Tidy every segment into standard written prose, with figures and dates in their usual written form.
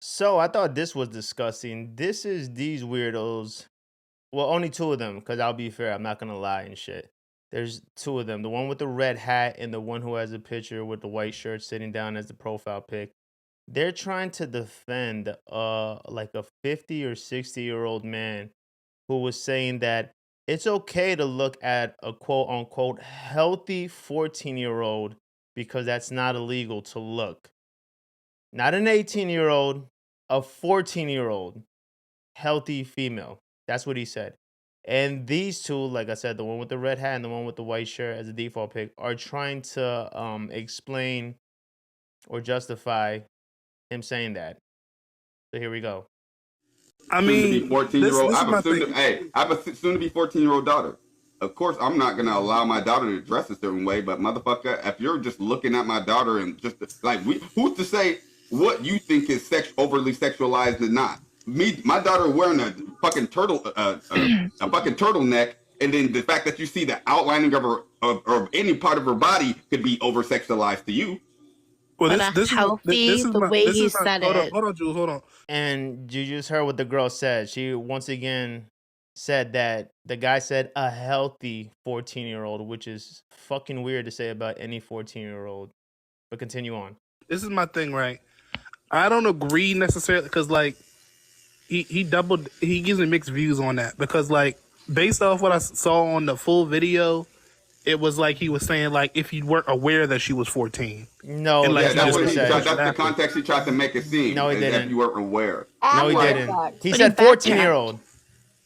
So I thought this was disgusting. This is these weirdos. Well, only two of them, because I'll be fair, I'm not gonna lie and shit. There's two of them. The one with the red hat and the one who has a picture with the white shirt sitting down as the profile pic. They're trying to defend like a 50 or 60-year-old man who was saying that it's okay to look at a quote unquote healthy 14-year-old because that's not illegal to look. Not an 18-year-old, a 14-year-old healthy female. That's what he said. And these two, like I said, the one with the red hat and the one with the white shirt as a default pick, are trying to explain or justify him saying that. So here we go. I Soon to be mean, 14-year-old. this is my thing. I have a soon to be 14-year-old daughter. Of course, I'm not gonna allow my daughter to dress a certain way, but motherfucker, if you're just looking at my daughter and just like who's to say what you think is overly sexualized and not? My daughter wearing a fucking a fucking turtleneck, and then the fact that you see the outlining of her of any part of her body could be over sexualized to you. Well, But this is the way he said it. Hold on, Jules. Hold on. And you just heard what the girl said. She once again said that the guy said a healthy 14-year-old, which is fucking weird to say about any 14-year-old. But continue on. This is my thing, right? I don't agree necessarily because like he gives me mixed views on that because like based off what I saw on the full video, it was like he was saying like if you weren't aware that she was 14. No, And, like, that's Yeah, not that's what he said. that's the context he tried to make it seem. No, he as if didn't. you weren't aware. No, he After the didn't. fact. He But said he backtracked. 14-year-old.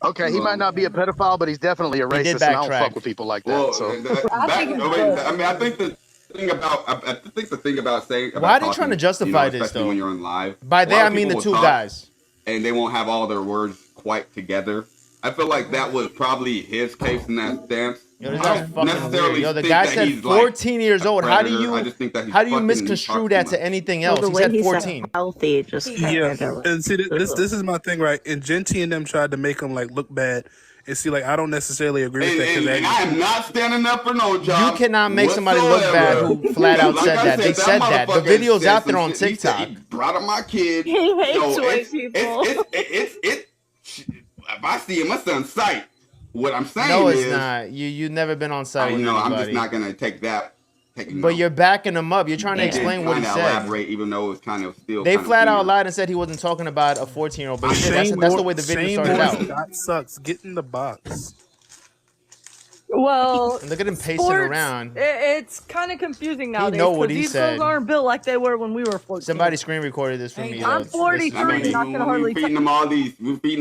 Okay, he might not be a pedophile, but he's definitely a He did racist, and I don't backtrack. fuck with people like that. Well, So I think the thing about saying about Why are they talking, trying to justify this, especially though? when you're on live. By a lot they, I of mean the people two will talk, guys. and they won't have all their words quite together. I feel like that was probably his case in that stance. Yo, this I guy's don't fucking necessarily weird. Yo, the think guy that said he's, like, 14 years a old. predator. I just think that How do you he misconstrue talks that too to much. anything Well, else? the He way said he 14. said healthy just Yeah, and see, this is my thing, right? And Genty and them tried to make him like look bad, and see, like I don't necessarily agree with that And because I am not standing up for no job. You cannot make somebody look bad who flat out Like said I that. They said that. The motherfucker video's said out there some on shit. He said TikTok. he brought up my kid. He hates white people. If I see him, it's on sight. What I'm saying No, it's is, not. You've never been on site with I'm anybody. just not gonna take that. But you're backing him up. You're trying to He explain did what he kinda said. elaborate, even though it was kind of still. They kind flat of out weird. lied and said he wasn't talking about a 14-year-old, but he did. That's the way the video started out. That sucks. Get in the box. Well, And look at him pacing sports, around. It's kind of confusing nowadays know what because he these said. girls aren't built like they were when we were 14. Somebody screen recorded this for me. I'm though. 43, I mean, not gonna hardly we're feeding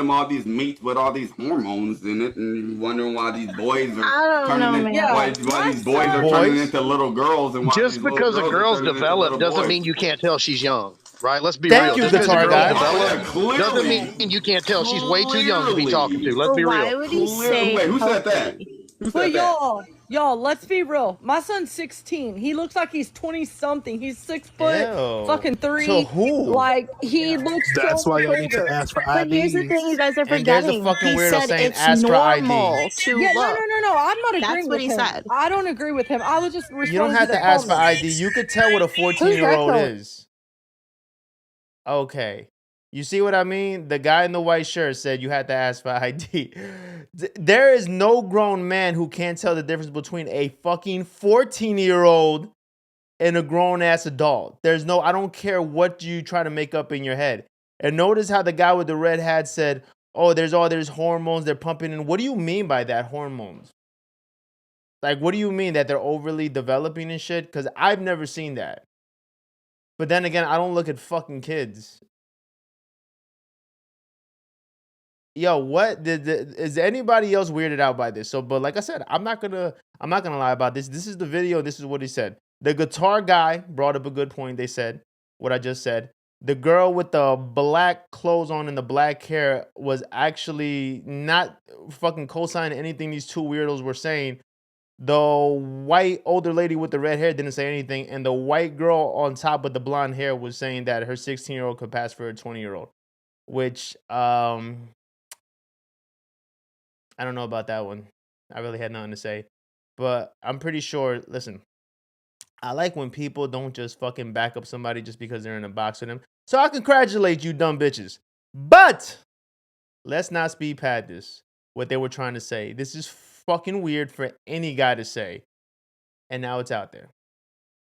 them all these meats with all these hormones in it, and wondering why these boys are I don't know, turning man. into, why these boys are turning into little girls, and why just these little because a girls are girl's turning into developed little doesn't boys. mean you can't tell she's young, right? Let's be Thank real. you, Just because a guitar girl's guy. developed doesn't mean you can't tell she's way too young to be talking to. Let's be Why real. would he say Wait, who said healthy? that? Who But said that? y'all, let's be real. My son's 16. He looks like he's 20 something. He's 6 foot, Ew. fucking 3. To who? Like he looks. That's so why y'all need to older. ask for But here's the ID. thing you guys are And there's a forgetting. fucking He weirdo said saying, it's "Ask for ID." normal to Yeah, look. no. I'm not agreeing That's with what he him. said. I don't agree with him. I was just responding You don't have to to the ask for comments. ID. You could tell what a 14-year-old telling? is. Okay. You see what I mean? The guy in the white shirt said you had to ask for ID. There is no grown man who can't tell the difference between a fucking 14-year-old and a grown-ass adult. There's no, I don't care what you try to make up in your head. And notice how the guy with the red hat said, oh, there's hormones they're pumping in. What do you mean by that, hormones? Like, what do you mean that they're overly developing and shit? Because I've never seen that. But then again, I don't look at fucking kids. Yo, what is anybody else weirded out by this? So, but like I said, I'm not gonna lie about this. This is the video. This is what he said. The guitar guy brought up a good point. They said what I just said. The girl with the black clothes on and the black hair was actually not fucking co-signing anything these two weirdos were saying. The white older lady with the red hair didn't say anything, and the white girl on top with the blonde hair was saying that her 16-year-old could pass for a 20-year-old, which I don't know about that one. I really had nothing to say. But I'm pretty sure, listen, I like when people don't just fucking back up somebody just because they're in a box with them. So I congratulate you, dumb bitches. But let's not speed past this. What they were trying to say. This is fucking weird for any guy to say. And now it's out there.